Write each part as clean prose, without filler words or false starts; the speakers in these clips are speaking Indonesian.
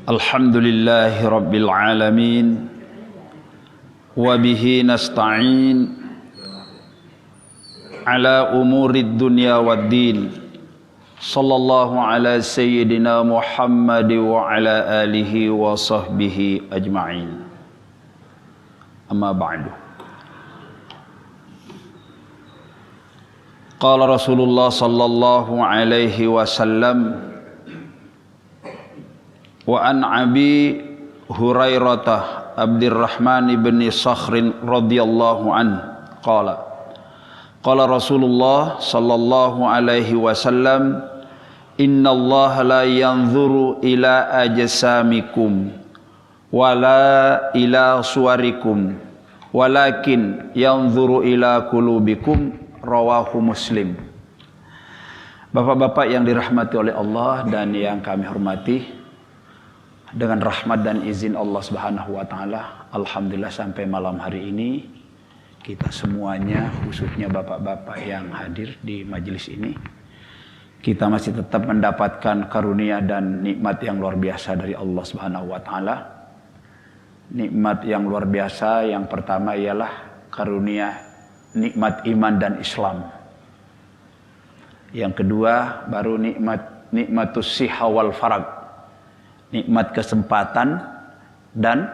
Alhamdulillahi Rabbil Alamin wa bihi nasta'in ala umurid dunya waddin. Sallallahu ala sayyidina Muhammad wa ala alihi wa sahbihi ajma'in. Amma ba'du. Qala Rasulullah sallallahu alaihi wasallam wa an Abi Hurairah Abdurrahman bin Sakhrin radhiyallahu an qala Rasulullah sallallahu alaihi wasallam innallaha la yanzuru ila ajsamikum wala ila suwarikum walakin yanzuru ila qulubikum rawahu Muslim. Bapak-bapak yang dirahmati oleh Allah dan yang kami hormati, dengan rahmat dan izin Allah Subhanahu wa taala, alhamdulillah sampai malam hari ini kita semuanya, khususnya bapak-bapak yang hadir di majelis ini, kita masih tetap mendapatkan karunia dan nikmat yang luar biasa dari Allah Subhanahu wa taala. Nikmat yang luar biasa yang pertama ialah karunia nikmat iman dan Islam. Yang kedua baru nikmatus siha wal farag. Nikmat kesempatan dan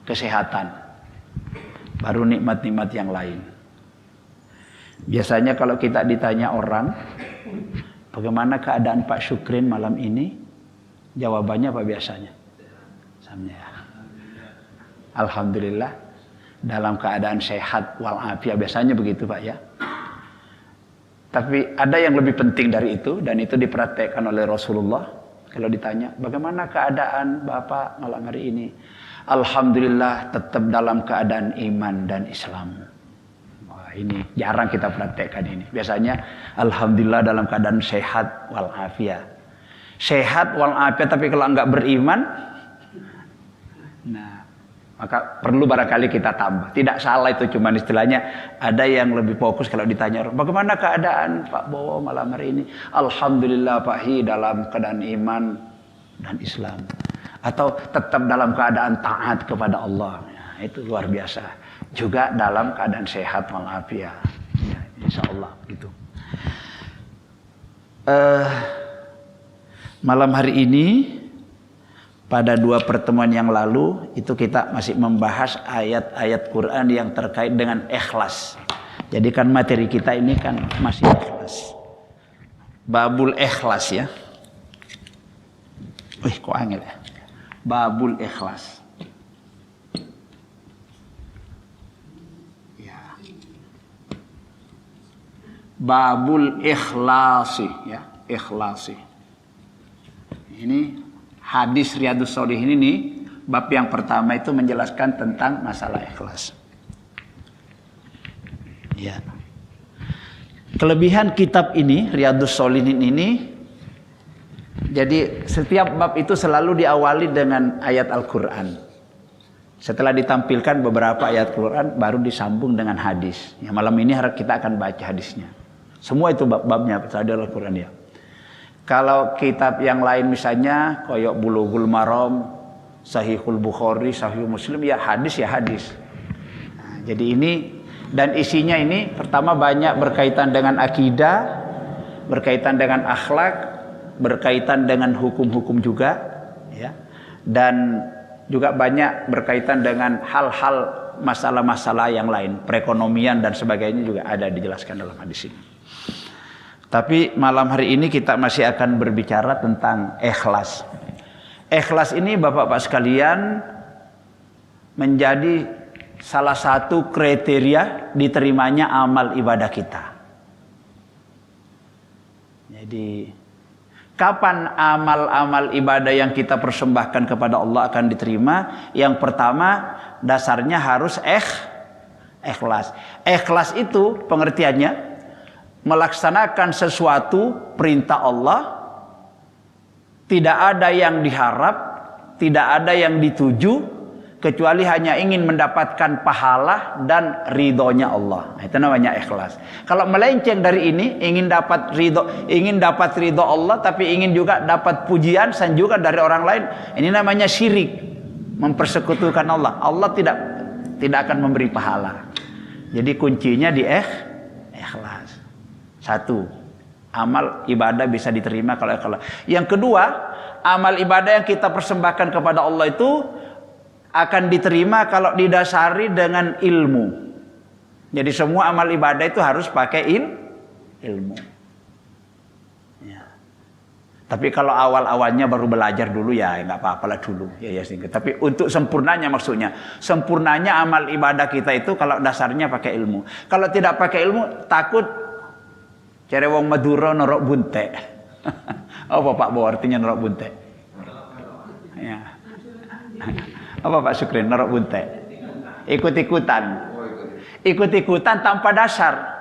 kesehatan. Baru nikmat-nikmat yang lain. Biasanya kalau kita ditanya orang, bagaimana keadaan Pak Syukrin malam ini? Jawabannya apa biasanya? Alhamdulillah, dalam keadaan sehat walafiat. Biasanya begitu Pak ya. Tapi ada yang lebih penting dari itu, dan itu dipraktekkan oleh Rasulullah. Kalau ditanya, bagaimana keadaan Bapak malam hari ini? Alhamdulillah, tetap dalam keadaan iman dan Islam. Wah, ini jarang kita praktekkan ini. Biasanya, alhamdulillah dalam keadaan sehat walafiat. Sehat walafiat, tapi kalau enggak beriman, nah, maka perlu barangkali kita tambah. Tidak salah itu, cuma istilahnya ada yang lebih fokus kalau ditanya orang, bagaimana keadaan Pak Bowo malam hari ini? Alhamdulillah Pak Hi, dalam keadaan iman dan Islam. Atau tetap dalam keadaan taat kepada Allah. Ya, itu luar biasa. Juga dalam keadaan sehat walafiat. Ya, insya Allah gitu. Malam hari ini, pada dua pertemuan yang lalu itu kita masih membahas ayat-ayat Quran yang terkait dengan ikhlas. Jadi kan materi kita ini kan masih ikhlas. Babul ikhlas ya. Wih, kok angel ya. Babul ikhlas. Ya. Babul ikhlasi ya, ikhlasi. Ini hadis Riyadhus Shalihin ini, bab yang pertama itu menjelaskan tentang masalah ikhlas. Ya. Kelebihan kitab ini, Riyadhus Shalihin ini, jadi setiap bab itu selalu diawali dengan ayat Al-Quran. Setelah ditampilkan beberapa ayat Al-Quran, baru disambung dengan hadis. Ya, malam ini kita akan baca hadisnya. Semua itu bab-babnya ada Al-Quran ya. Kalau kitab yang lain misalnya koyok Bulughul Maram, Sahihul Bukhari, Sahih Muslim, ya hadis ya hadis. Nah, jadi ini dan isinya ini pertama banyak berkaitan dengan akidah, berkaitan dengan akhlak, berkaitan dengan hukum-hukum juga, ya. Dan juga banyak berkaitan dengan hal-hal masalah-masalah yang lain, perekonomian dan sebagainya juga ada dijelaskan dalam hadis ini. Tapi malam hari ini kita masih akan berbicara tentang ikhlas. Ikhlas ini Bapak-bapak sekalian menjadi salah satu kriteria diterimanya amal ibadah kita. Jadi kapan amal-amal ibadah yang kita persembahkan kepada Allah akan diterima? Yang pertama dasarnya harus ikhlas. Ikhlas itu pengertiannya melaksanakan sesuatu perintah Allah, tidak ada yang diharap, tidak ada yang dituju, kecuali hanya ingin mendapatkan pahala dan ridhonya Allah. Itu namanya ikhlas. Kalau melenceng dari ini, ingin dapat ridho Allah, tapi ingin juga dapat pujian sanjungan dari orang lain, ini namanya syirik, mempersekutukan Allah. Allah tidak akan memberi pahala. Jadi kuncinya di ikhlas. Satu, amal ibadah bisa diterima kalau ikhlas. Yang kedua, amal ibadah yang kita persembahkan kepada Allah itu akan diterima kalau didasari dengan ilmu. Jadi semua amal ibadah itu harus pakai ilmu. Ya. Tapi kalau awal-awalnya baru belajar dulu ya nggak apa-apalah dulu. Ya singkat. Tapi untuk sempurnanya maksudnya, sempurnanya amal ibadah kita itu kalau dasarnya pakai ilmu. Kalau tidak pakai ilmu, takut cari wong Madura norok bunte. Apa Pak Bo artinya norok bunte? Ya. Apa Pak Sukrin norok bunte? Ikut-ikutan. Ikut-ikutan tanpa dasar.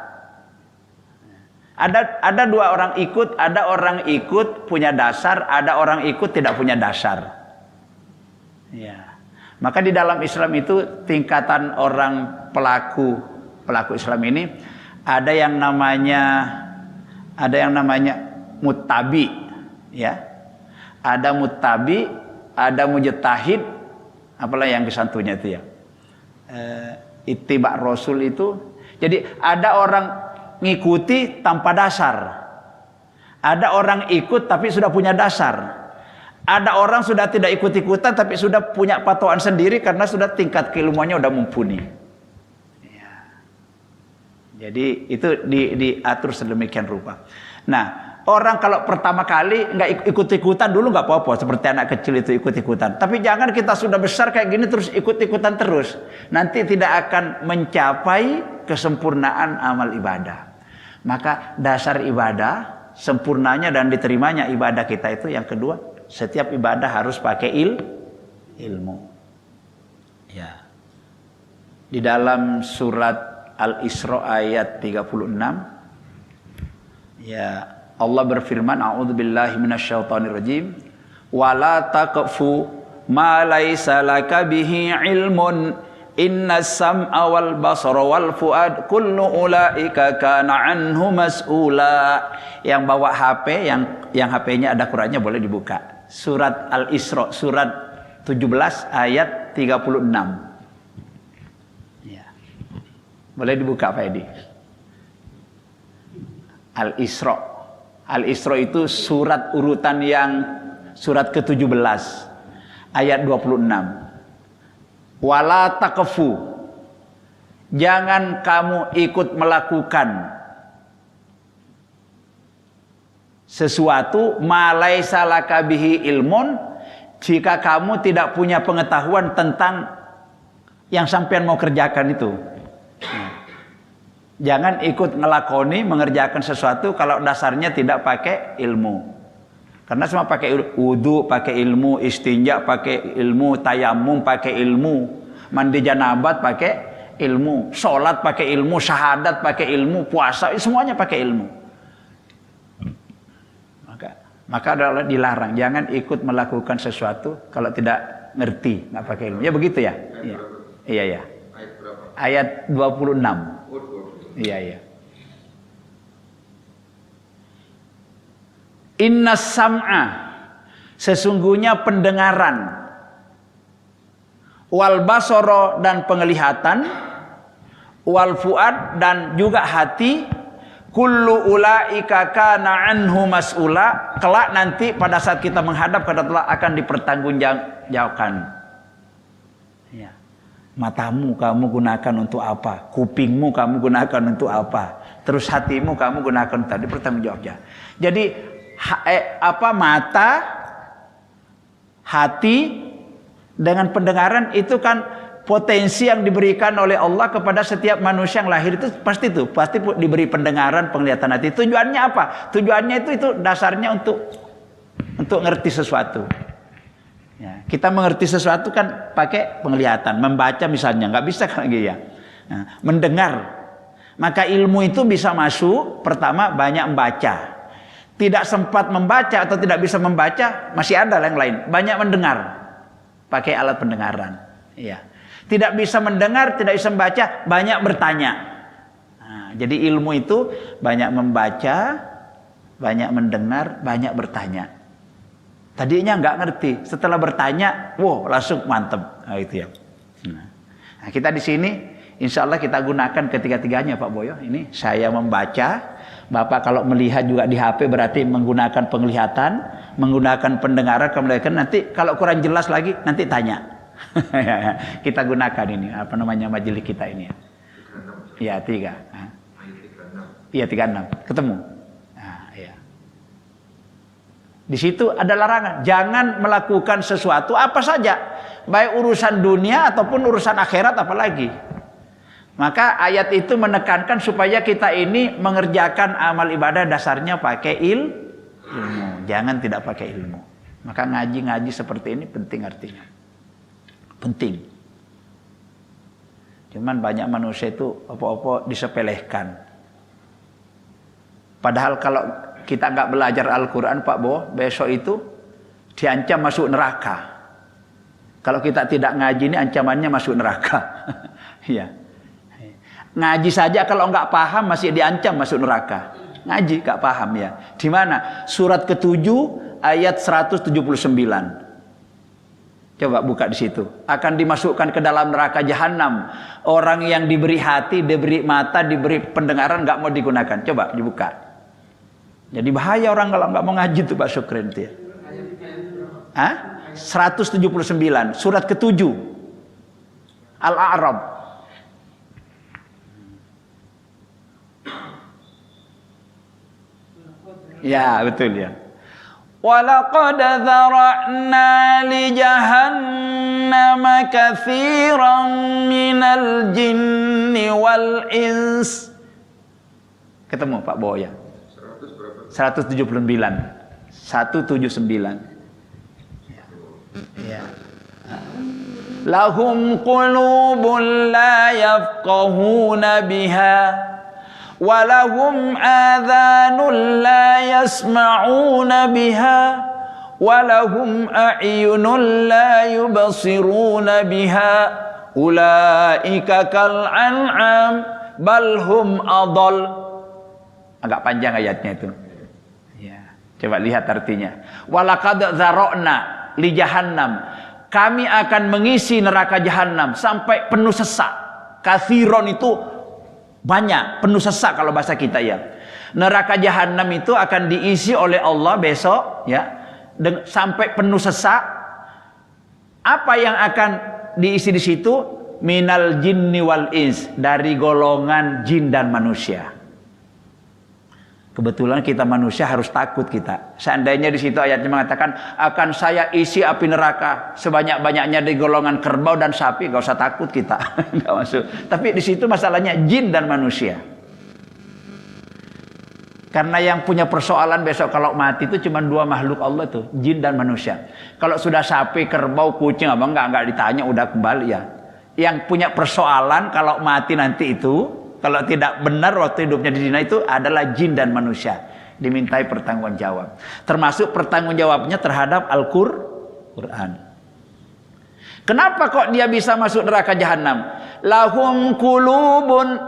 Ada dua orang ikut, ada orang ikut punya dasar, ada orang ikut tidak punya dasar. Ya. Maka di dalam Islam itu tingkatan orang pelaku Islam ini ada yang namanya muttabi, ya. Ada muttabi, ada mujtahid, apalah yang kesantunya itu ya. Ittiba Rasul itu. Jadi ada orang ngikuti tanpa dasar. Ada orang ikut tapi sudah punya dasar. Ada orang sudah tidak ikut-ikutan tapi sudah punya patokan sendiri karena sudah tingkat keilmuannya udah mumpuni. Ya. Jadi itu diatur sedemikian rupa. Nah, orang kalau pertama kali nggak ikut-ikutan dulu nggak apa-apa, seperti anak kecil itu ikut-ikutan. Tapi jangan kita sudah besar kayak gini terus ikut-ikutan terus. Nanti tidak akan mencapai kesempurnaan amal ibadah. Maka dasar ibadah, sempurnanya dan diterimanya ibadah kita itu yang kedua, setiap ibadah harus pakai ilmu. Ya. Di dalam surat Al-Isra ayat 36, ya, Allah berfirman, a'udzubillahi minasyaitonirrajim, wala taqfu ma laisa laka bihi ilmun innas sam'a wal basara wal fuad kullu ulaika kana anhu mas'ula. Yang bawa HP, yang HP-nya ada Qur'annya boleh dibuka. Surat Al-Isra, surat 17 ayat 36. Ya. Boleh dibuka Pak Edi. Al-Isra. Al-Isra itu surat urutan yang surat ke-17 ayat 26. Wala taqfu, jangan kamu ikut melakukan sesuatu ma laisa laka bihi ilmun, jika kamu tidak punya pengetahuan tentang yang sampean mau kerjakan itu. Jangan ikut ngelakoni mengerjakan sesuatu kalau dasarnya tidak pakai ilmu. Karena semua pakai wudu, pakai ilmu, istinja pakai ilmu, tayamum pakai ilmu, mandi janabat pakai ilmu, sholat pakai ilmu, syahadat pakai ilmu, puasa semuanya pakai ilmu. Maka adalah dilarang, jangan ikut melakukan sesuatu kalau tidak ngerti, nggak pakai ilmu. Ya begitu ya? Iya ya. Ayat 26. Iya. Inna sam'a, sesungguhnya pendengaran, wal basara dan penglihatan, wal fuad dan juga hati, kullu ulaika kana anhu mas'ula, kelak nanti pada saat kita menghadap kepada Allah akan dipertanggungjawabkan. Ya. Matamu kamu gunakan untuk apa? Kupingmu kamu gunakan untuk apa? Terus hatimu kamu gunakan untuk dipertanggungjawabkan. Jadi mata, hati dengan pendengaran itu kan potensi yang diberikan oleh Allah kepada setiap manusia yang lahir itu pasti diberi pendengaran, penglihatan, hati. Tujuannya apa? Tujuannya itu dasarnya untuk ngerti sesuatu. Ya, kita mengerti sesuatu kan pakai penglihatan, membaca misalnya nggak bisa kan lagi ya. Nah, mendengar, maka ilmu itu bisa masuk pertama banyak membaca. Tidak sempat membaca atau tidak bisa membaca, masih ada yang lain. Banyak mendengar, pakai alat pendengaran. Ya. Tidak bisa mendengar, tidak bisa membaca, banyak bertanya. Nah, jadi ilmu itu banyak membaca, banyak mendengar, banyak bertanya. Tadinya nggak ngerti, setelah bertanya, wow, langsung mantep. Nah, itu ya. Nah, kita di sini, insya Allah kita gunakan ketiga-tiganya, Pak Boyo. Ini saya membaca, Bapak kalau melihat juga di HP berarti menggunakan penglihatan, menggunakan pendengaran, kemudian nanti kalau kurang jelas lagi nanti tanya. Kita gunakan ini apa namanya majelis kita ini ya. Iya 3. Iya 36. Ketemu. Nah, ya. Di situ ada larangan, jangan melakukan sesuatu apa saja, baik urusan dunia ataupun urusan akhirat apalagi. Maka ayat itu menekankan supaya kita ini mengerjakan amal ibadah dasarnya pakai ilmu, jangan tidak pakai ilmu. Maka ngaji-ngaji seperti ini penting artinya. Penting. Cuman banyak manusia itu apa-apa disepelehkan. Padahal kalau kita nggak belajar Al-Quran Pak Bo, besok itu diancam masuk neraka. Kalau kita tidak ngaji ini ancamannya masuk neraka. Iya. Ngaji saja kalau nggak paham masih diancam masuk neraka. Ngaji nggak paham ya. Di mana? Surat ke-7 ayat 179. Coba buka di situ. Akan dimasukkan ke dalam neraka jahanam orang yang diberi hati, diberi mata, diberi pendengaran nggak mau digunakan. Coba dibuka. Jadi bahaya orang kalau nggak mau ngaji tuh Pak Syukrin itu ya. 179 surat ke-7 Al-A'raf. Ya betul ya. Walaqad dzara'na li jahannama katsiran minal jinni wal ins. Ketemu Pak Boya. 179. 179. Ya. Lahum qulubun la yafqahuna biha walahum adhanun la yasma'una biha walahum a'yunun la yubsiruna biha ulaika kal an'am bal hum adall. Agak panjang ayatnya itu ya, coba lihat artinya. Walaqad dzara'na li jahannam, kami akan mengisi neraka jahanam sampai penuh sesak. Katsiron itu banyak, penuh sesak kalau bahasa kita ya. Neraka jahanam itu akan diisi oleh Allah besok ya, sampai penuh sesak. Apa yang akan diisi di situ? Minal jinni wal ins, dari golongan jin dan manusia. Kebetulan kita manusia harus takut kita. Seandainya di situ ayatnya mengatakan akan saya isi api neraka sebanyak-banyaknya di golongan kerbau dan sapi, gak usah takut kita, nggak masuk. Tapi di situ masalahnya jin dan manusia. Karena yang punya persoalan besok kalau mati itu cuma dua makhluk Allah tuh, jin dan manusia. Kalau sudah sapi, kerbau, kucing, apa nggak ditanya udah kembali ya. Yang punya persoalan kalau mati nanti itu, kalau tidak benar waktu hidupnya di dunia itu adalah jin dan manusia. Dimintai pertanggungjawab. Termasuk pertanggungjawabnya terhadap Al-Quran. Kenapa kok dia bisa masuk neraka jahanam? Lahum kulubun,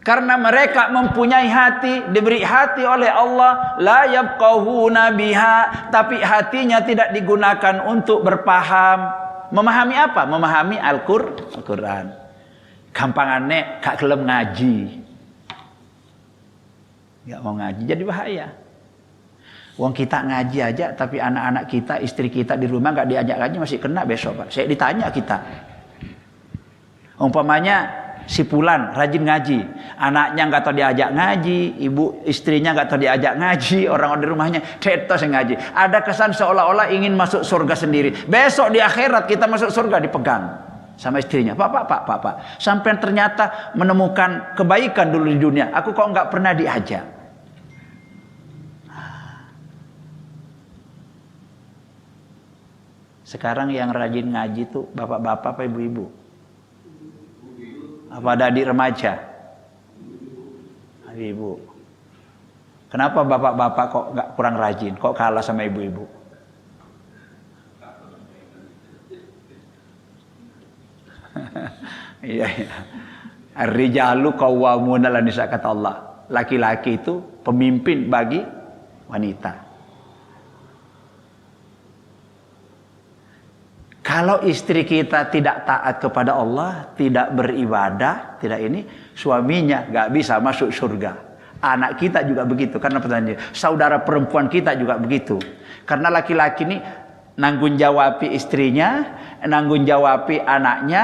karena mereka mempunyai hati, diberi hati oleh Allah, la yafqahuna biha, tapi hatinya tidak digunakan untuk berpaham. Memahami apa? Memahami Al-Quran. Gampangannya gak gelem ngaji, gak mau ngaji, jadi bahaya. Wong kita ngaji aja, tapi anak-anak kita, istri kita di rumah gak diajak ngaji masih kena besok Pak. Saya ditanya kita. Umpamanya si Fulan rajin ngaji, anaknya gak tahu diajak ngaji, ibu istrinya gak tahu diajak ngaji, orang di rumahnya cetos yang ngaji. Ada kesan seolah-olah ingin masuk surga sendiri. Besok di akhirat kita masuk surga dipegang sama istrinya, Pak, sampai ternyata menemukan kebaikan dulu di dunia, aku kok nggak pernah diajak. Sekarang yang rajin ngaji tuh bapak-bapak apa ibu-ibu? Apa ada adik remaja? Ibu. Kenapa bapak-bapak kok nggak kurang rajin? Kok kalah sama ibu-ibu? Iya, iya. Ar-rijalu qawwamuna 'alan nisa, kata Allah. Laki-laki itu pemimpin bagi wanita. Kalau istri kita tidak taat kepada Allah, tidak beribadah, tidak ini, suaminya gak bisa masuk surga. Anak kita juga begitu, karena pertanyaan, saudara perempuan kita juga begitu. Karena laki-laki ini nanggung jawabi istrinya, nanggung jawabi anaknya,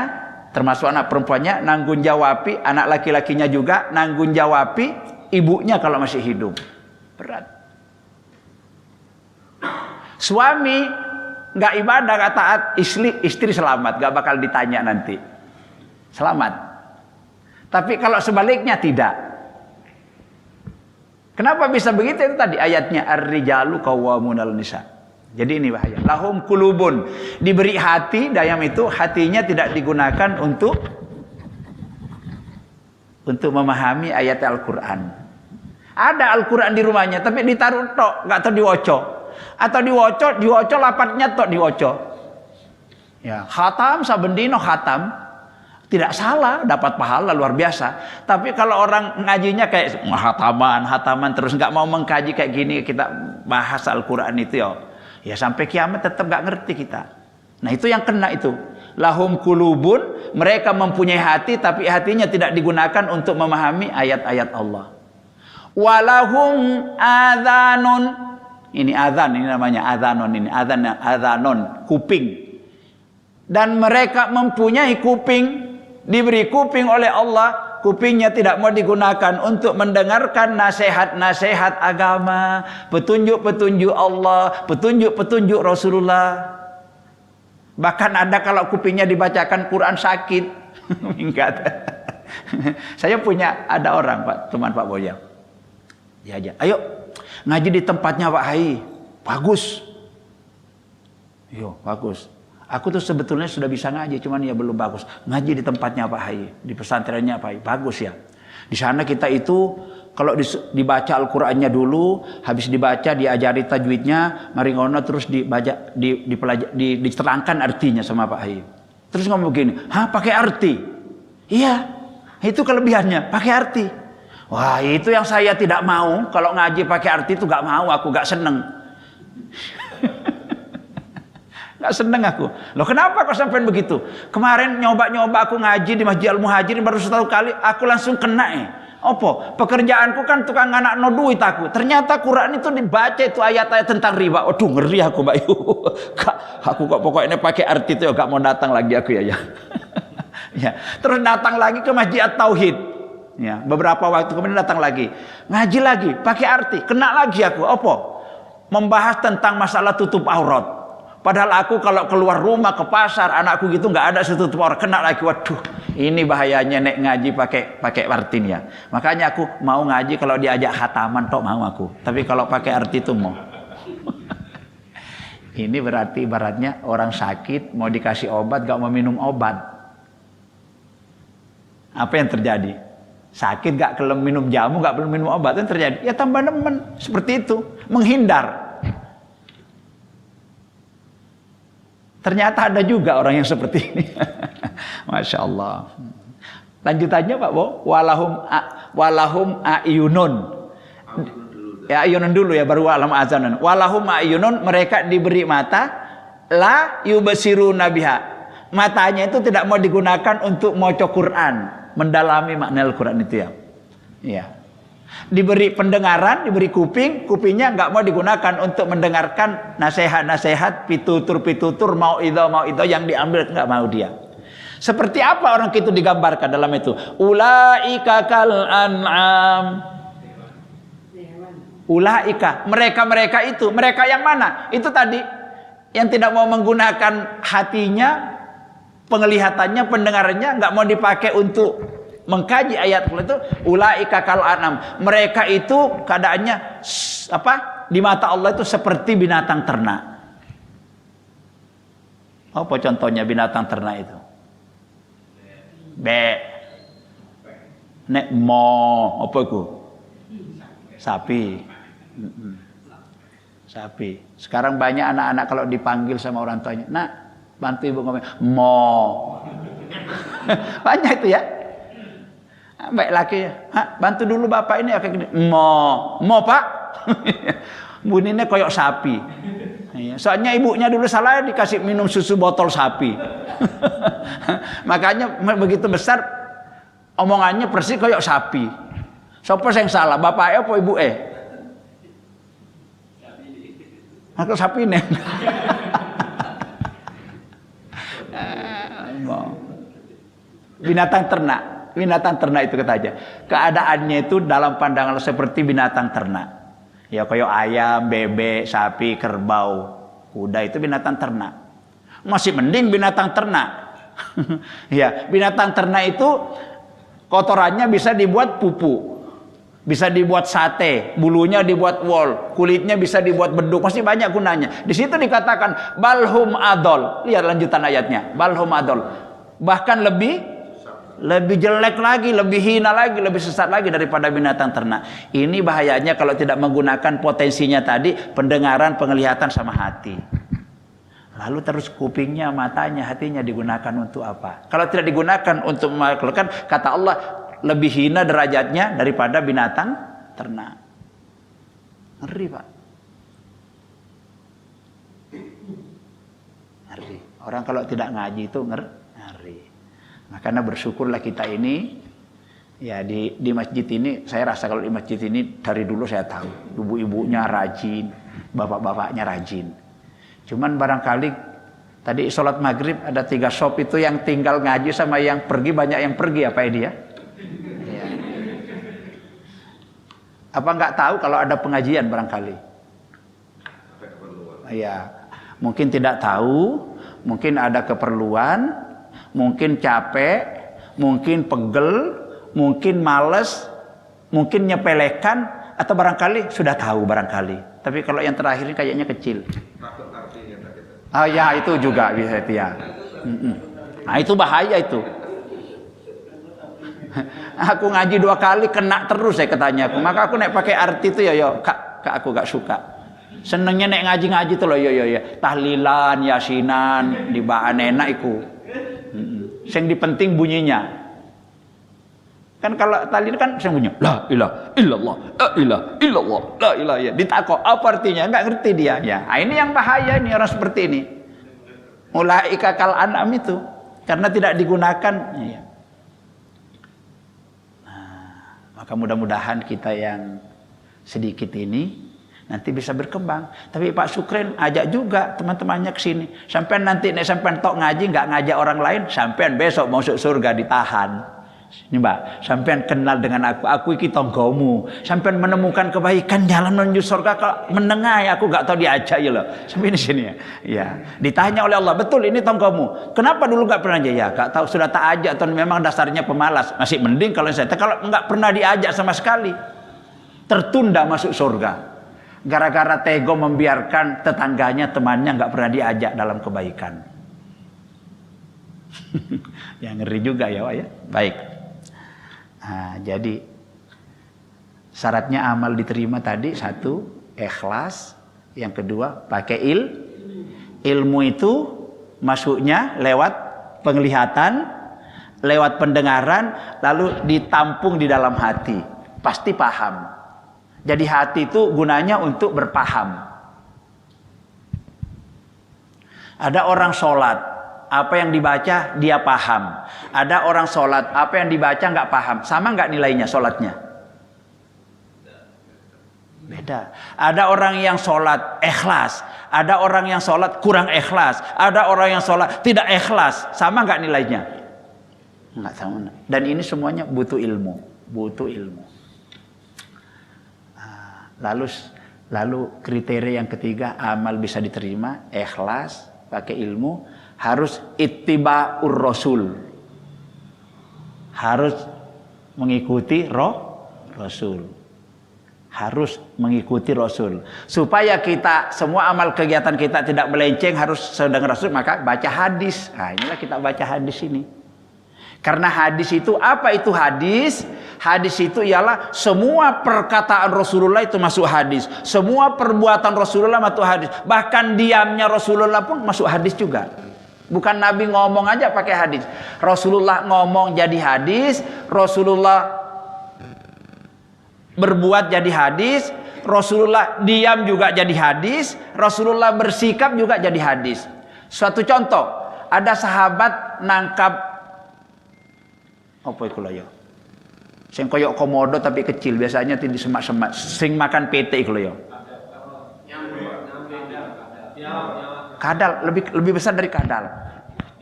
termasuk anak perempuannya, nanggung jawabi anak laki-lakinya juga, nanggung jawabi ibunya kalau masih hidup. Berat. Suami nggak ibadah, nggak taat, istri selamat, nggak bakal ditanya nanti, selamat. Tapi kalau sebaliknya tidak. Kenapa bisa begitu? Itu tadi ayatnya, ar-rijalu qawwamuna 'alan nisa. Jadi ini bahaya. Lahum qulubun, diberi hati, dayam itu hatinya tidak digunakan untuk memahami ayat Al-Quran. Ada Al-Quran di rumahnya, tapi ditaruh tok, nggak tahu diwoco. Atau diwoco lapatnya tok diwoco. Ya, khatam saben dino khatam. Tidak salah, dapat pahala luar biasa. Tapi kalau orang ngajinya kayak hataman terus nggak mau mengkaji kayak gini, kita bahas Al-Qur'an itu ya sampai kiamat tetap nggak ngerti kita. Nah, itu yang kena itu. Lahum qulubun, mereka mempunyai hati tapi hatinya tidak digunakan untuk memahami ayat-ayat Allah. Walahum adzanun. Ini adzan, ini namanya adzanon, ini adzanon, kuping. Dan mereka mempunyai kuping, diberi kuping oleh Allah, kupingnya tidak mau digunakan untuk mendengarkan nasihat-nasihat agama, petunjuk-petunjuk Allah, petunjuk-petunjuk Rasulullah. Bahkan ada kalau kupingnya dibacakan Quran sakit. Enggak ada. Saya ada orang, Pak, teman Pak Boya. Diajak, ayo ngaji di tempatnya Pak Hai, bagus. Yo, bagus. Aku tuh sebetulnya sudah bisa ngaji, cuman ya belum bagus. Ngaji di tempatnya Pak Hai, di pesantrennya Pak Hai, bagus ya. Di sana kita itu kalau dibaca Al-Qur'annya dulu, habis dibaca diajari tajwidnya, mari ngono terus dibaca, diterangkan artinya sama Pak Hai. Terus ngomong begini, "Hah, pakai arti?" Iya, itu kelebihannya, pakai arti. Wah, itu yang saya tidak mau. Kalau ngaji pakai arti itu gak mau, aku gak seneng. Gak seneng aku. Loh, kenapa kok sampai begitu? Kemarin nyoba-nyoba aku ngaji di Masjid Al-Muhajirin baru 1 kali, aku langsung kena Apa? Pekerjaanku kan tukang anak no duit aku. Ternyata Quran itu dibaca itu ayat-ayat tentang riba. Aduh, ngeri aku, Mbak Yu. Aku kok pokoknya pakai arti itu gak mau datang lagi aku ya. Ya. Terus datang lagi ke Masjid At-Tauhid. Ya, beberapa waktu kemudian datang lagi, ngaji lagi, pakai arti, kena lagi aku. Apa? Membahas tentang masalah tutup aurat. Padahal aku kalau keluar rumah ke pasar, anakku gitu nggak ada tutup aurat, kena lagi. Waduh, ini bahayanya nek ngaji pakai artin ya. Makanya aku mau ngaji kalau diajak khataman tok mau aku. Tapi kalau pakai arti itu mau. Ini berarti ibaratnya orang sakit mau dikasih obat gak mau minum obat. Apa yang terjadi? Sakit gak kelem minum jamu, gak belum minum obat, itu terjadi. Ya tambah nemen, seperti itu, menghindar. Ternyata ada juga orang yang seperti ini. Masya Allah. Lanjutannya Pak Bo, walahum ayunun. Ya ayunun dulu ya, baru walahum azanan. Walahum ayunun, mereka diberi mata, la yubsiruna biha. Matanya itu tidak mau digunakan untuk maca Quran, mendalami makna Al-Quran itu ya. Iya. Diberi pendengaran, diberi kuping, kupingnya nggak mau digunakan untuk mendengarkan nasihat-nasihat, pitutur-pitutur, mauidhah yang diambil, nggak mau dia. Seperti apa orang itu digambarkan dalam itu? Ulaika kal an'am. Ulaika, mereka itu, mereka yang mana? Itu tadi yang tidak mau menggunakan hatinya, penglihatannya, pendengarannya nggak mau dipakai untuk mengkaji ayat itu. Ulaika kal anam, mereka itu keadaannya di mata Allah itu seperti binatang ternak. Apa contohnya binatang ternak itu? Nek mo apa itu? Sapi. Sapi. Sekarang banyak anak-anak kalau dipanggil sama orang tuanya, "Nak, bantu ibu ngomong mo." Banyak itu ya. Baik laki, bantu dulu bapak ini kayak gini. Mau pak. Bunyinya koyok sapi. Soalnya ibunya dulu salah dikasih minum susu botol sapi. Makanya begitu besar omongannya persis koyok sapi. Siapa yang salah, bapaknya apa ibu Aku sapi nih. Binatang ternak itu kata aja. Keadaannya itu dalam pandangan seperti binatang ternak. Ya kayak ayam, bebek, sapi, kerbau, kuda itu binatang ternak. Masih mending binatang ternak. Ya, binatang ternak itu kotorannya bisa dibuat pupuk. Bisa dibuat sate, bulunya dibuat wol, kulitnya bisa dibuat beduk, masih banyak gunanya. Di situ dikatakan balhum adol. Lihat lanjutan ayatnya, balhum adol. Bahkan lebih jelek lagi, lebih hina lagi, lebih sesat lagi daripada binatang ternak. Ini bahayanya kalau tidak menggunakan potensinya tadi, pendengaran, penglihatan sama hati. Lalu terus kupingnya, matanya, hatinya digunakan untuk apa? Kalau tidak digunakan untuk memaklumkan, kata Allah, lebih hina derajatnya daripada binatang ternak. Ngeri, Pak. Ngeri. Orang kalau tidak ngaji itu ngeri. Makanya bersyukurlah kita ini, ya di masjid ini, saya rasa kalau di masjid ini dari dulu saya tahu, ibu-ibunya rajin, bapak-bapaknya rajin. Cuman barangkali tadi sholat maghrib ada 3 shop itu yang tinggal ngaji sama yang pergi, banyak yang pergi apa ya dia? Ya. Apa nggak tahu kalau ada pengajian barangkali? Ya, mungkin tidak tahu, mungkin ada keperluan, mungkin capek, mungkin pegel, mungkin males, mungkin nyepelekan, atau barangkali sudah tahu barangkali. Tapi kalau yang terakhir ini kayaknya kecil. Ah ya, itu juga bisa itu ya. Nah itu bahaya itu. Aku ngaji 2 kali kena terus saya katanya aku. Maka aku naik pakai arti itu ya kak aku gak suka. Senengnya naik ngaji tuh loh ya. Tahlilan, yasinan, dibaan enak iku. Yang dipenting bunyinya. Kan kalau tahlil kan yang bunyi la ilaha illallah, la ilaha illallah, la ilaha ya. Ditakok apa artinya? Enggak ngerti dia. Ya, nah, ini yang bahaya ini orang seperti ini. Ulaika kal an'am itu karena tidak digunakan. Ya. Maka mudah-mudahan kita yang sedikit ini nanti bisa berkembang. Tapi Pak Sukren ajak juga teman-temannya ke sini. Sampai nanti sampai tok ngaji nggak ngajak orang lain, sampai besok masuk surga ditahan. Ini Mbak, sampai kenal dengan aku iki tonggomu. Sampai menemukan kebaikan jalan menuju surga kalau menengai aku nggak tahu diajak ya loh. Sampai di sini ya. Ya, ditanya oleh Allah, betul ini tonggomu. Kenapa dulu nggak pernah aja? Ya, nggak tahu sudah tak ajak atau memang dasarnya pemalas. Masih mending kalau saya kalau nggak pernah diajak sama sekali. Tertunda masuk surga. Gara-gara tego membiarkan tetangganya, temannya nggak pernah diajak dalam kebaikan. Ya ngeri juga ya Pak ya. Baik. Nah, jadi syaratnya amal diterima tadi 1 ikhlas, yang kedua pakai ilmu itu masuknya lewat penglihatan, lewat pendengaran, lalu ditampung di dalam hati, pasti paham. Jadi hati itu gunanya untuk berpaham. Ada orang sholat, apa yang dibaca dia paham. Ada orang sholat, apa yang dibaca nggak paham. Sama nggak nilainya sholatnya? Beda. Ada orang yang sholat ikhlas, ada orang yang sholat kurang ikhlas, ada orang yang sholat tidak ikhlas. Sama nggak nilainya? Nggak sama. Dan ini semuanya butuh ilmu, butuh ilmu. Lalu kriteria yang ketiga amal bisa diterima, ikhlas, pakai ilmu, harus ittiba'ur rasul. Harus mengikuti Rasul. Harus mengikuti Rasul. Supaya kita semua amal kegiatan kita tidak melenceng harus sedang Rasul, maka baca hadis. Nah, inilah kita baca hadis ini. Karena hadis itu apa itu hadis? Hadis itu ialah semua perkataan Rasulullah itu masuk hadis. Semua perbuatan Rasulullah masuk hadis. Bahkan diamnya Rasulullah pun masuk hadis juga. Bukan Nabi ngomong aja pakai hadis. Rasulullah ngomong jadi hadis, Rasulullah berbuat jadi hadis, Rasulullah diam juga jadi hadis, Rasulullah bersikap juga jadi hadis. Suatu contoh, ada sahabat nangkap apa itu lah ya? Sing koyok komodo tapi kecil, biasanya di semak-semak, sing makan PT itu lah ya. Kadal lebih besar dari kadal.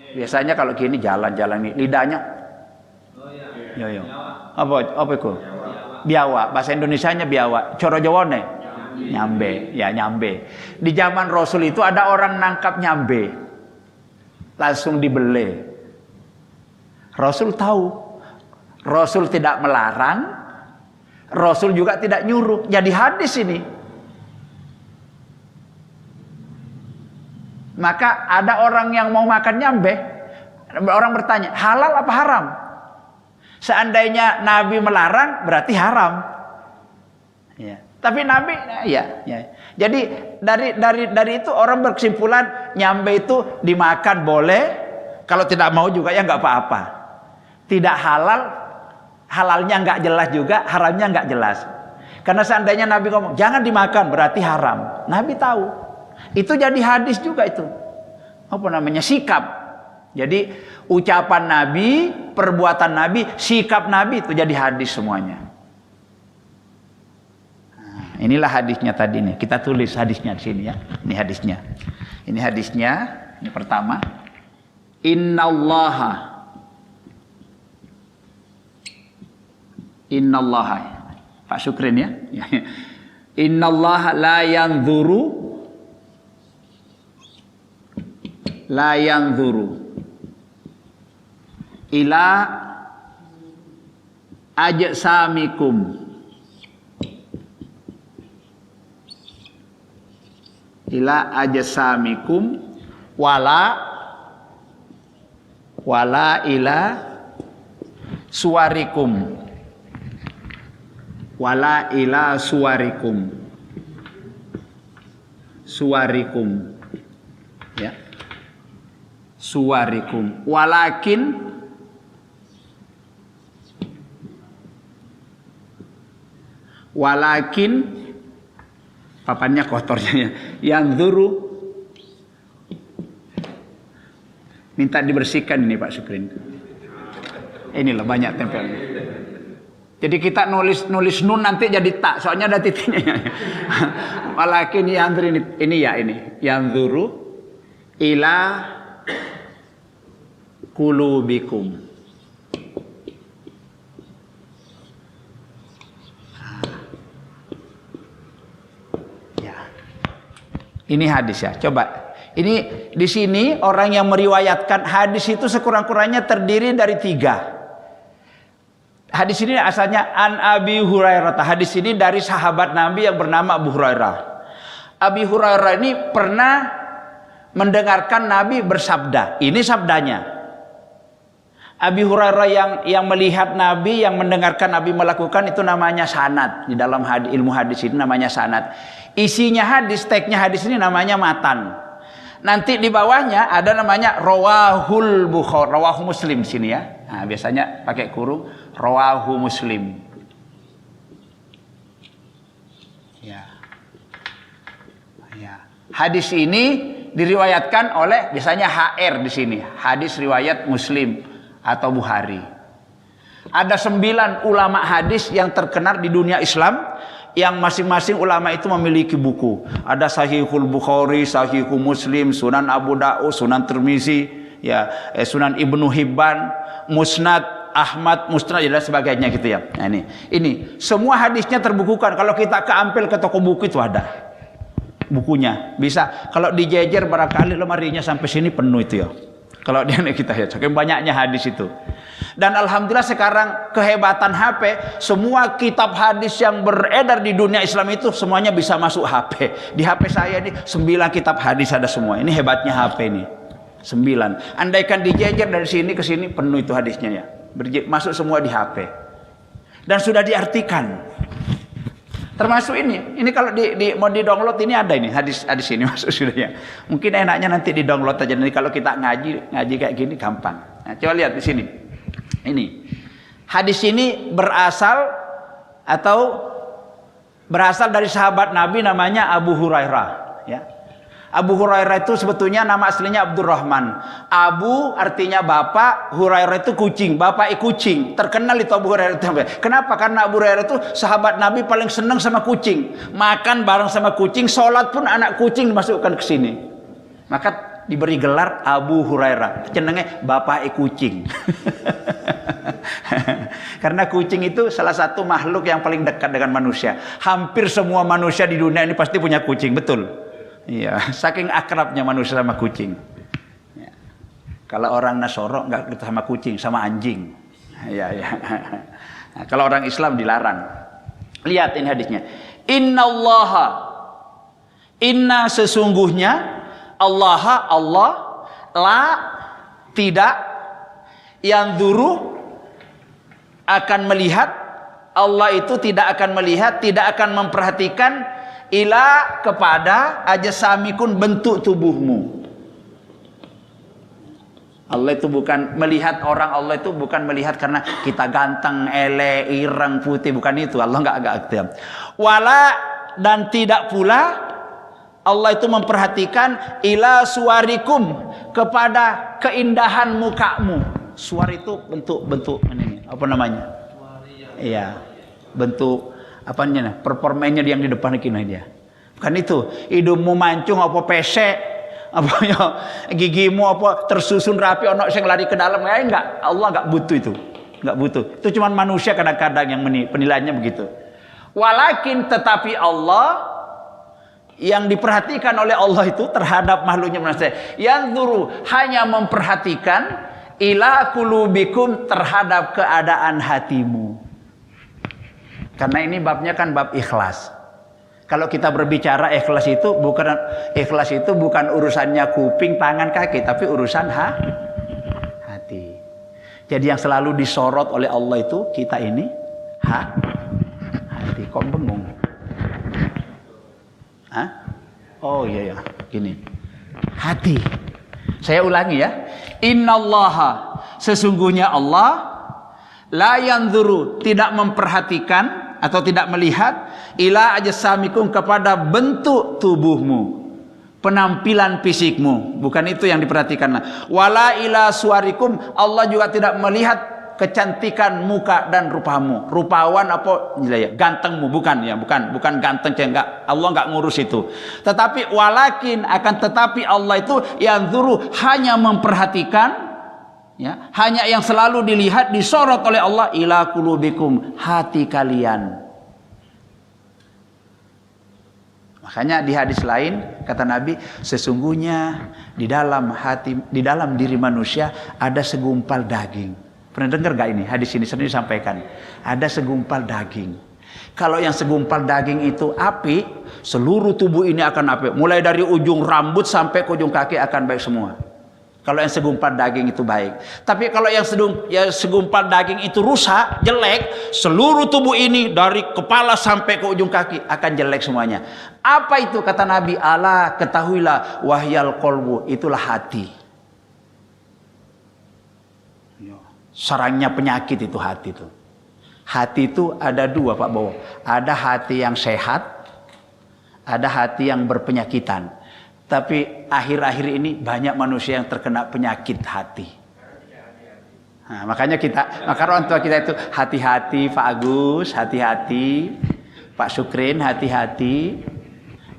Biasanya kalau gini jalan-jalan nih lidahnya. Yo. Apa itu? Biawak, bahasa Indonesianya biawak. Coro Jawane nyambe, ya nyambe. Di zaman Rasul itu ada orang nangkap nyambe. Langsung dibeli. Rasul tahu. Rasul tidak melarang, Rasul juga tidak nyuruh. Jadi hadis ini. Maka ada orang yang mau makan nyambe, orang bertanya, halal apa haram? Seandainya Nabi melarang, berarti haram. Ya. Tapi Nabi, ya. Jadi dari itu orang berkesimpulan nyambe itu dimakan boleh, kalau tidak mau juga ya nggak apa-apa. Tidak halal, halalnya nggak jelas juga, haramnya nggak jelas. Karena seandainya Nabi ngomong jangan dimakan, berarti haram. Nabi tahu. Itu jadi hadis juga itu. Apa namanya? Sikap. Jadi ucapan Nabi, perbuatan Nabi, sikap Nabi itu jadi hadis semuanya. Nah, inilah hadisnya tadi nih. Kita tulis hadisnya di sini ya. Ini hadisnya. Ini hadisnya. Ini pertama. Innallaha. Pak Syukrin ya. Innallaha la yanzuru ila ajsamikum wala ila suwarikum ya, suwarikum, walakin papannya kotornya ya, yang zuru, minta dibersihkan ini Pak Syukrin. Inilah banyak tempelnya. Jadi kita nulis nun nanti jadi tak, soalnya ada titiknya. Walakin yang ini ya ini, yang zuru ila kulubikum. Ya. Ini hadis ya. Coba. Ini di sini orang yang meriwayatkan hadis itu sekurang-kurangnya terdiri dari 3. Hadis ini asalnya an Abi Hurairah. Hadis ini dari sahabat Nabi yang bernama Abu Hurairah. Abi Hurairah ini pernah mendengarkan Nabi bersabda. Ini sabdanya. Abi Hurairah yang melihat Nabi, yang mendengarkan Nabi melakukan, itu namanya sanad. Di dalam ilmu hadis ini namanya sanad. Isinya hadis, teksnya hadis ini namanya matan. Nanti di bawahnya ada namanya rawahul Bukhari, rawahu Muslim sini ya. Nah, biasanya pakai kurung rawahu Muslim. Ya. Ya. Hadis ini diriwayatkan oleh biasanya HR di sini. Hadis riwayat Muslim atau Bukhari. Ada 9 ulama hadis yang terkenal di dunia Islam, yang masing-masing ulama itu memiliki buku. Ada Sahihul Bukhari, Sahihul Muslim, Sunan Abu Daud, Sunan Tirmizi, ya, Sunan Ibnu Hibban, Musnad Ahmad, Musnad dan sebagainya gitu ya. Nah, ini semua hadisnya terbukukan. Kalau kita ke Ampel ke toko buku itu ada bukunya. Bisa kalau dijejer barangkali lemarinya sampai sini penuh itu ya. Kalau dia kita ya, saking banyaknya hadis itu. Dan alhamdulillah sekarang kehebatan HP, semua kitab hadis yang beredar di dunia Islam itu semuanya bisa masuk HP. Di HP saya ini 9 kitab hadis ada semua. Ini hebatnya HP ini. 9. Andaikan dijejer dari sini ke sini penuh itu hadisnya ya. Masuk semua di HP. Dan sudah diartikan. Termasuk ini kalau mau di-download ini ada ini hadis ini masuk sudah ya. Mungkin enaknya nanti di-download aja. Nanti kalau kita ngaji kayak gini gampang. Nah, coba lihat di sini. Ini. Hadis ini berasal dari sahabat Nabi namanya Abu Hurairah, ya. Abu Hurairah itu sebetulnya nama aslinya Abdurrahman. Abu artinya bapak, Hurairah itu kucing, bapak kucing. Terkenal itu Abu Hurairah itu. Kenapa? Karena Abu Hurairah itu sahabat Nabi paling senang sama kucing. Makan bareng sama kucing, sholat pun anak kucing dimasukkan ke sini. Maka diberi gelar Abu Hurairah. Cenderungnya bapak kucing. Karena kucing itu salah satu makhluk yang paling dekat dengan manusia. Hampir semua manusia di dunia ini pasti punya kucing, betul. Iya, saking akrabnya manusia sama kucing. Ya. Kalau orang Nasoro nggak sama kucing, sama anjing. Ya, ya. Nah, kalau orang Islam dilarang. Lihat ini hadisnya. Inna sesungguhnya Allah la tidak yang duru akan melihat. Allah itu tidak akan melihat, tidak akan memperhatikan ila kepada ajsamikun bentuk tubuhmu. Allah itu bukan melihat orang, Allah itu bukan melihat karena kita ganteng, elek, ireng, putih, bukan itu. Allah enggak aktif. Wala dan tidak pula Allah itu memperhatikan ila suwarikum kepada keindahan mukamu. Suar itu bentuk ini apa namanya? Iya, bentuk apanya, performanya yang di depan kita dia. Bukan itu. Hidungmu mancung apa pesek, apa ya, gigimu apa tersusun rapi ono sing lari ke dalam, enggak. Allah enggak butuh itu. Enggak butuh. Itu cuma manusia kadang-kadang yang penilaiannya begitu. Walakin tetapi Allah yang diperhatikan oleh Allah itu terhadap makhluknya manusia. Yang dulu hanya memperhatikan ila qulubikum terhadap keadaan hatimu. Karena ini babnya kan bab ikhlas. Kalau kita berbicara ikhlas itu bukan urusannya kuping, tangan, kaki, tapi urusan hati. Jadi yang selalu disorot oleh Allah itu kita ini hati. Kok bengong? Hah? Oh iya, gini. Hati. Saya ulangi ya. Innallaha sesungguhnya Allah la yanzuru tidak memperhatikan atau tidak melihat ila ajsamikum kepada bentuk tubuhmu, penampilan fisikmu, bukan itu yang diperhatikan. Wala ila suwarikum, Allah juga tidak melihat kecantikan muka dan rupamu, rupawan apa ya, gantengmu, bukan ganteng, enggak, Allah enggak ngurus itu. Tetapi walakin akan tetapi Allah itu yanzuru hanya memperhatikan, ya, hanya yang selalu dilihat, disorot oleh Allah ila qulubikum, hati kalian. Makanya di hadis lain kata Nabi, sesungguhnya di dalam diri manusia ada segumpal daging. Pernah dengar gak ini? Hadis ini sering disampaikan. Ada segumpal daging. Kalau yang segumpal daging itu api, seluruh tubuh ini akan api. Mulai dari ujung rambut sampai ke ujung kaki akan baik semua. Kalau yang segumpal daging itu baik. Tapi kalau yang segumpal daging itu rusak, jelek, seluruh tubuh ini dari kepala sampai ke ujung kaki akan jelek semuanya. Apa itu kata Nabi? Ala ketahuilah wahyal qalbu, itulah hati. Sarangnya penyakit itu hati itu. Hati itu ada dua Pak Bowo. Ada hati yang sehat, ada hati yang berpenyakitan. Tapi akhir-akhir ini banyak manusia yang terkena penyakit hati. Nah, maka orang tua kita itu hati-hati, Pak Agus, hati-hati, Pak Sukrin, hati-hati,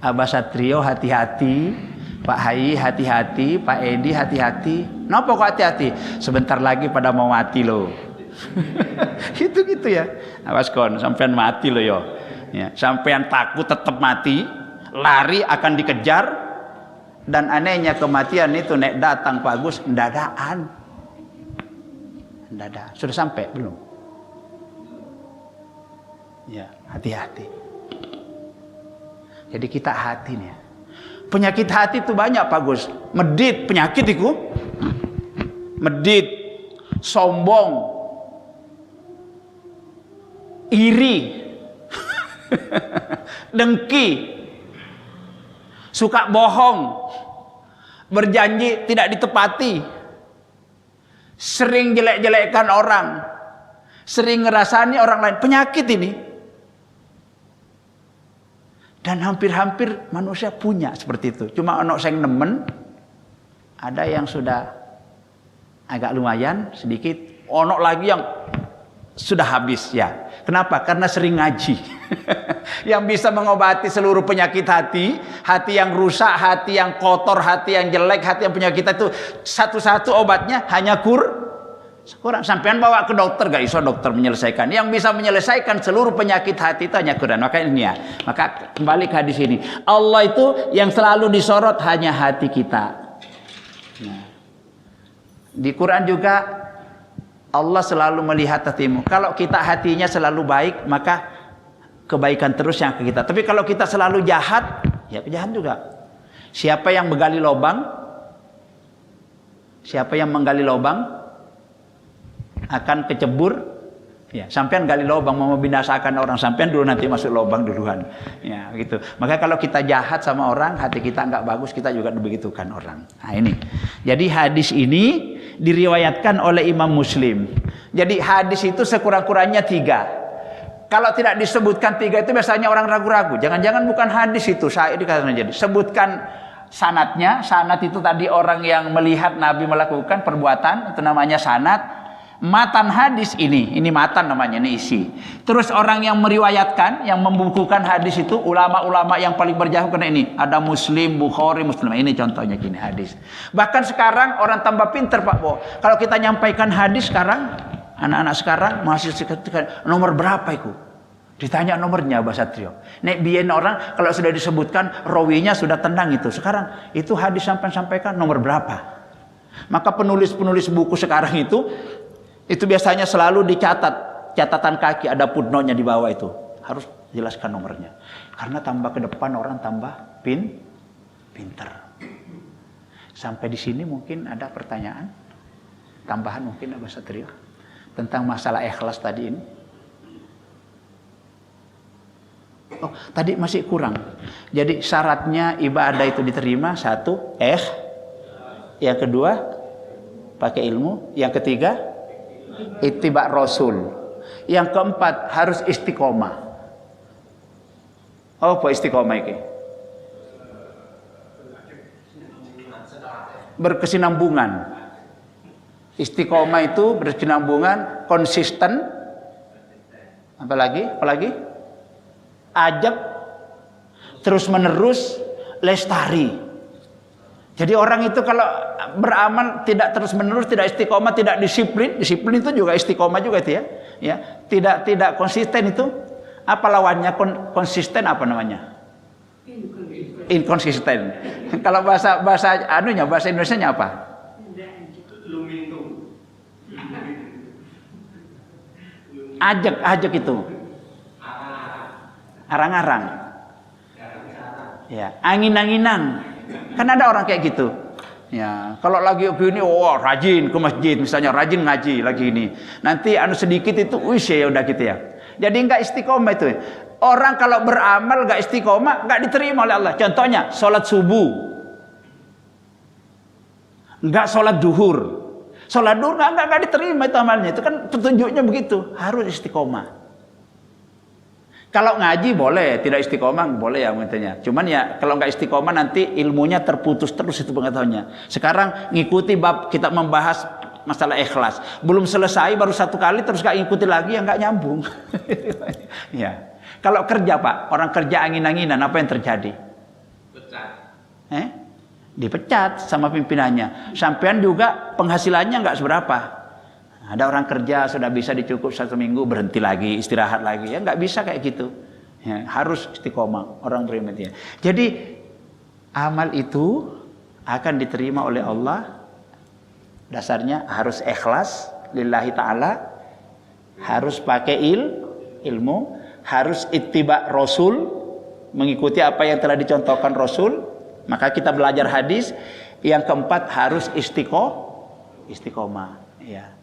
Abah Satrio, hati-hati, Pak Hai, hati-hati, Pak Edi, hati-hati. Kenapa kok hati-hati? Sebentar lagi pada mau mati loh. Gitu ya. Awas kon, sampean mati loh yo. Ya, sampean takut tetap mati, lari akan dikejar. Dan anehnya kematian itu nek datang Pak Agus ndadaan. Ndadak. Sudah sampai belum? Ya, hati-hati. Jadi kita hati nih. Penyakit hati itu banyak Pak Gus. Medit penyakit itu. Medit, sombong, iri, dengki, suka bohong, berjanji tidak ditepati, sering jelek-jelekkan orang, sering ngerasani orang lain, penyakit ini. Dan hampir-hampir manusia punya seperti itu. Cuma ono sing nemen, ada yang sudah agak lumayan sedikit, ono lagi yang sudah habis ya. Kenapa? Karena sering ngaji. Yang bisa mengobati seluruh penyakit hati, hati yang rusak, hati yang kotor, hati yang jelek, hati yang penyakit itu satu-satu obatnya hanya Quran. Sampean bawa ke dokter gak iso dokter menyelesaikan. Yang bisa menyelesaikan seluruh penyakit hati itu hanya Quran. Maka ini ya. Maka kembali ke hadis ini. Allah itu yang selalu disorot hanya hati kita. Nah, di Quran juga Allah selalu melihat hatimu. Kalau kita hatinya selalu baik, maka kebaikan terus yang ke kita. Tapi kalau kita selalu jahat, ya kejahatan juga. Siapa yang menggali lubang akan kecebur. Ya, sampean gali lubang mau membinasakan orang, sampean dulu nanti masuk lubang duluan. Ya, gitu. Maka kalau kita jahat sama orang, hati kita enggak bagus, kita juga begitukan orang. Nah, ini. Jadi hadis ini diriwayatkan oleh Imam Muslim. Jadi hadis itu sekurang-kurangnya 3. Kalau tidak disebutkan 3 itu biasanya orang ragu-ragu. Jangan-jangan bukan hadis itu, saya dikatakan jadi. Sebutkan sanadnya. Sanad itu tadi orang yang melihat Nabi melakukan perbuatan, itu namanya sanad. Matan hadis ini matan namanya, ini isi. Terus orang yang meriwayatkan, yang membukukan hadis itu ulama-ulama yang paling berjauh karena ini. Ada Muslim, Bukhari, Muslim. Ini contohnya gini hadis. Bahkan sekarang orang tambah pinter Pak Bo. Kalau kita nyampaikan hadis sekarang, anak-anak sekarang masih sekitar nomor berapa itu? Ditanya nomornya Mbak Satrio. Nek biyen orang kalau sudah disebutkan rawinya sudah tenang itu. Sekarang itu hadis sampaikan nomor berapa? Maka penulis-penulis buku sekarang itu biasanya selalu dicatat, catatan kaki, ada footnote-nya di bawah itu. Harus jelaskan nomornya. Karena tambah ke depan orang tambah pinter. Sampai di sini mungkin ada pertanyaan tambahan mungkin Mbak Satrio tentang masalah ikhlas tadi ini. Oh, tadi masih kurang. Jadi syaratnya ibadah itu diterima, 1, yang kedua pakai ilmu, yang ketiga ittiba Rasul, yang keempat harus istiqomah. Oh, apa istiqomah ini? Berkesinambungan. Istiqomah itu berkesinambungan, konsisten. Apalagi? Ajak, terus menerus, lestari. Jadi orang itu kalau beramal tidak terus menerus, tidak istiqomah, tidak disiplin itu juga istiqomah juga itu ya. Ya, tidak konsisten itu. Apa lawannya konsisten apa namanya? Inkonsisten. Kalau bahasa Indonesianya apa? Ajak itu. Arang-arang. Ya, angin-anginan. Kan ada orang kayak gitu. Ya, kalau lagi begini, rajin ke masjid, misalnya rajin ngaji lagi ini. Nanti sedikit itu, ya udah gitu ya. Jadi enggak istiqomah itu. Orang kalau beramal enggak istiqomah, enggak diterima oleh Allah. Contohnya, sholat subuh. Enggak sholat duhur. Sholat duhur enggak diterima itu amalnya. Itu kan petunjuknya begitu. Harus istiqomah. Kalau ngaji boleh, tidak istiqomah boleh ya intinya. Cuman ya kalau nggak istiqomah nanti ilmunya terputus terus itu pengetahuannya. Sekarang ngikuti bab kita membahas masalah ikhlas. Belum selesai baru 1 kali terus nggak ngikuti lagi ya nggak nyambung. Ya. Kalau kerja Pak, orang kerja angin-anginan apa yang terjadi? Pecat. Dipecat sama pimpinannya. Sampean juga penghasilannya nggak seberapa. Ada orang kerja sudah bisa dicukup 1 minggu berhenti lagi, istirahat lagi, ya nggak bisa kayak gitu. Ya, harus istiqomah orang beriman ya. Jadi amal itu akan diterima oleh Allah. Dasarnya harus ikhlas lillahi ta'ala, harus pakai ilmu, harus ittiba Rasul, mengikuti apa yang telah dicontohkan Rasul. Maka kita belajar hadis. Yang keempat harus istiqomah. Ya.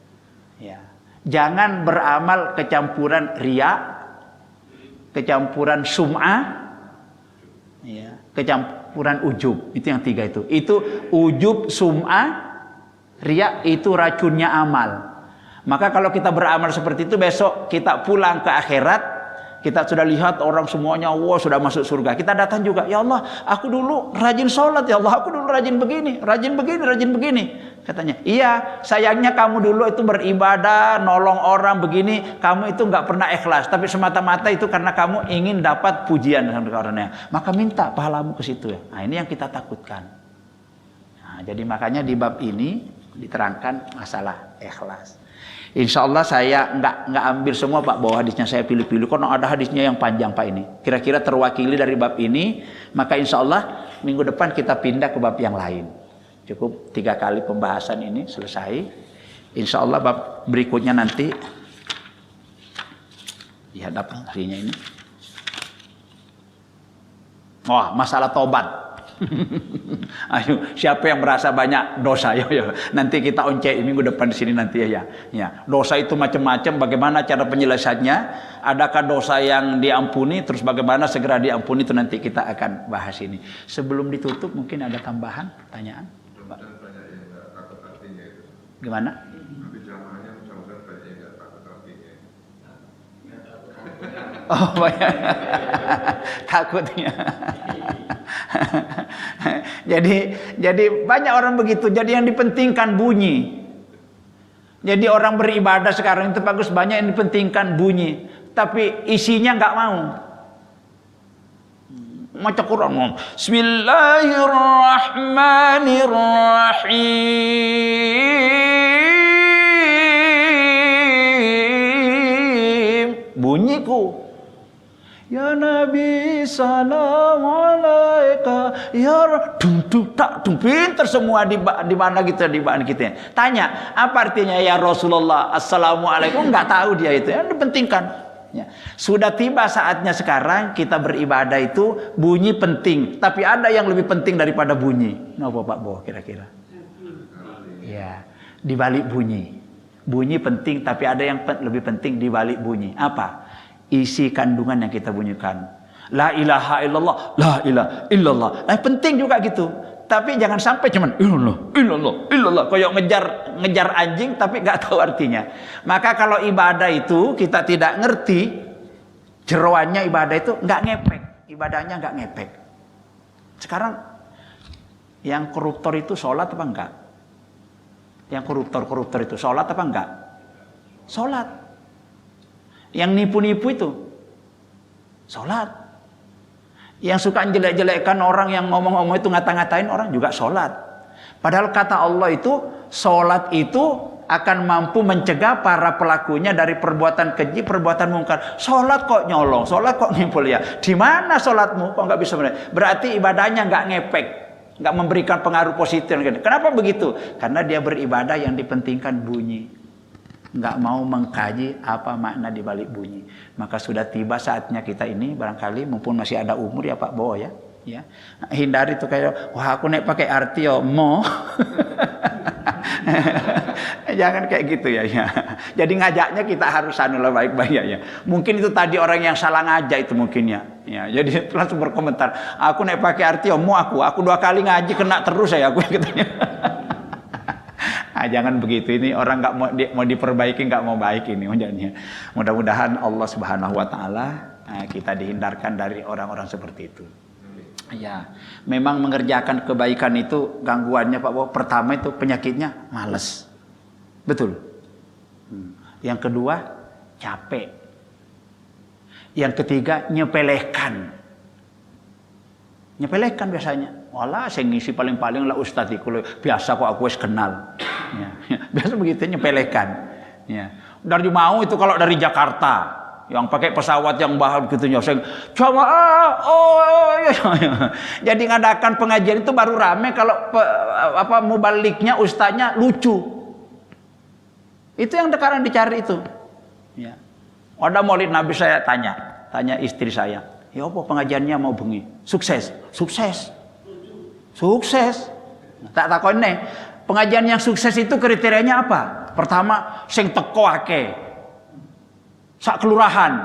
Ya. Jangan beramal kecampuran riya, kecampuran sum'ah, ya, kecampuran ujub. Itu yang 3 itu. Itu ujub, sum'ah, Riya itu racunnya amal. Maka kalau kita beramal seperti itu, besok kita pulang ke akhirat, kita sudah lihat orang semuanya, wah sudah masuk surga. Kita datang juga, ya Allah, aku dulu rajin sholat, ya Allah, aku dulu rajin begini, rajin begini, rajin begini. Katanya, iya, sayangnya kamu dulu itu beribadah, nolong orang begini, kamu itu nggak pernah ikhlas, tapi semata-mata itu karena kamu ingin dapat pujian dari orangnya. Maka minta pahalamu ke situ ya. Nah, ini yang kita takutkan. Nah, jadi makanya di bab ini diterangkan masalah ikhlas. Insya Allah saya nggak ambil semua Pak, bahwa hadisnya saya pilih-pilih, karena ada hadisnya yang panjang Pak ini. Kira-kira terwakili dari bab ini, maka insya Allah minggu depan kita pindah ke bab yang lain. Cukup 3 kali pembahasan ini selesai. Insya Allah bab berikutnya nanti dihadap harinya ini. Wah, masalah tobat. Ayo, siapa yang merasa banyak dosa, ya. Nanti kita oncek minggu depan di sini nanti ya. Dosa itu macam-macam, bagaimana cara penyelesaiannya? Adakah dosa yang diampuni, terus bagaimana segera diampuni, itu nanti kita akan bahas ini. Sebelum ditutup mungkin ada tambahan pertanyaan? Gimana? Oh, banyak. Takutnya. jadi banyak orang begitu. Jadi yang dipentingkan bunyi. Jadi orang beribadah sekarang itu bagus, banyak yang dipentingkan bunyi, tapi isinya nggak mau. Macam Quran ngomong, Bismillahirrahmanirrahim. Bunyiku. Ya Nabi salam alaika ya dung pinter semua di mana kita di bahan kita. Tanya, apa artinya ya Rasulullah assalamualaikum? Enggak tahu dia itu. Yang dipentingkan. Ya. Sudah tiba saatnya sekarang kita beribadah itu bunyi penting, tapi ada yang lebih penting daripada bunyi. Napa Pak Bo kira-kira? Ya, di balik bunyi. Bunyi penting, tapi ada yang lebih penting di balik bunyi. Apa? Isi kandungan yang kita bunyikan. La ilaha illallah, la ilaha illallah. Penting juga gitu. Tapi jangan sampai cuman illallah. Kayak ngejar anjing tapi nggak tahu artinya. Maka kalau ibadah itu kita tidak ngerti jeroannya, ibadah itu nggak ngepek. Ibadahnya nggak ngepek. Sekarang yang koruptor itu sholat apa enggak? Yang koruptor itu sholat apa enggak? Sholat. Yang nipu-nipu itu sholat. Yang suka jelek-jelekkan orang, yang ngomong-ngomong itu ngata-ngatain orang juga sholat. Padahal kata Allah itu sholat itu akan mampu mencegah para pelakunya dari perbuatan keji, perbuatan mungkar. Sholat kok nyolong, sholat kok ngimpul ya. Di mana sholatmu kok nggak bisa benar? Berarti ibadahnya nggak ngepek, nggak memberikan pengaruh positif. Kenapa begitu? Karena dia beribadah yang dipentingkan bunyi. Nggak mau mengkaji apa makna di balik bunyi. Maka sudah tiba saatnya kita ini barangkali, mumpun masih ada umur ya Pak Bo ya. Hindari itu kayak, wah aku naik pakai arti yo mo. Jangan kayak gitu ya. Jadi ngajaknya kita harus anulah baik-baik ya. Mungkin itu tadi orang yang salah ngajak itu mungkin ya. Jadi langsung berkomentar, aku naik pakai arti yo mo aku 2 kali ngaji kena terus saya aku katanya. Jangan begitu, ini orang nggak mau diperbaiki, nggak mau baik ini. Mudah-mudahan Allah Subhanahu Wa Taala kita dihindarkan dari orang-orang seperti itu. Ya, memang mengerjakan kebaikan itu gangguannya Pak Bo. Pertama itu penyakitnya malas, betul. Yang kedua capek. Yang ketiga nyepelehkan. Nyepelehkan biasanya. Walah, saya ngisi paling-paling lah ustadz itu. Biasa kok aku wis kenal. Biasa begitu nyepelehkan. Dari mau itu kalau dari Jakarta yang pakai pesawat yang mahal gitu nyoseng. Jadi ngadakan pengajian itu baru rame kalau mubaliknya ustadznya lucu. Itu yang sekarang dicari itu. Ada maulid Nabi, saya tanya istri saya. Ya apa pengajiannya mau bengi? Sukses. Tak takon nih. Pengajian yang sukses itu kriterianya apa? Pertama, sing teko akeh. Sak kelurahan.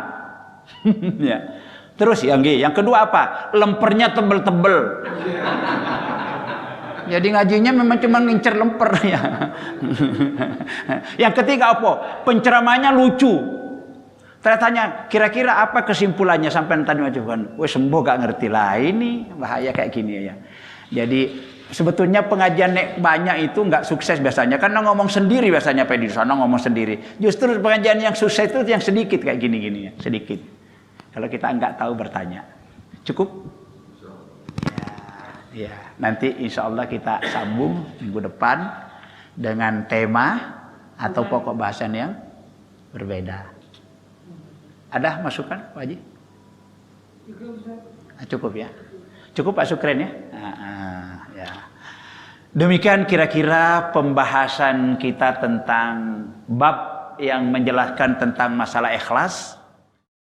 Ya. Terus yang kedua apa? Lempernya tebel-tebel. Jadi ngajinya memang cuma ngincer lemper ya. Yang ketiga apa? Penceramahnya lucu. Saya tanya, kira-kira apa kesimpulannya sampai tadi majukan? Wah sembuh gak ngerti lah ini bahaya kayak gini ya. Jadi sebetulnya pengajian banyak itu nggak sukses biasanya karena ngomong sendiri biasanya di sana ngomong sendiri. Justru pengajian yang sukses itu yang sedikit kayak gini-gini ya, sedikit. Kalau kita nggak tahu bertanya. Cukup? Ya, nanti insya Allah kita sambung minggu depan dengan tema atau pokok bahasan yang berbeda. Ada masukan, Pak Haji? Cukup ya. Cukup Pak Sukren ya. Ya. Demikian kira-kira pembahasan kita tentang bab yang menjelaskan tentang masalah ikhlas.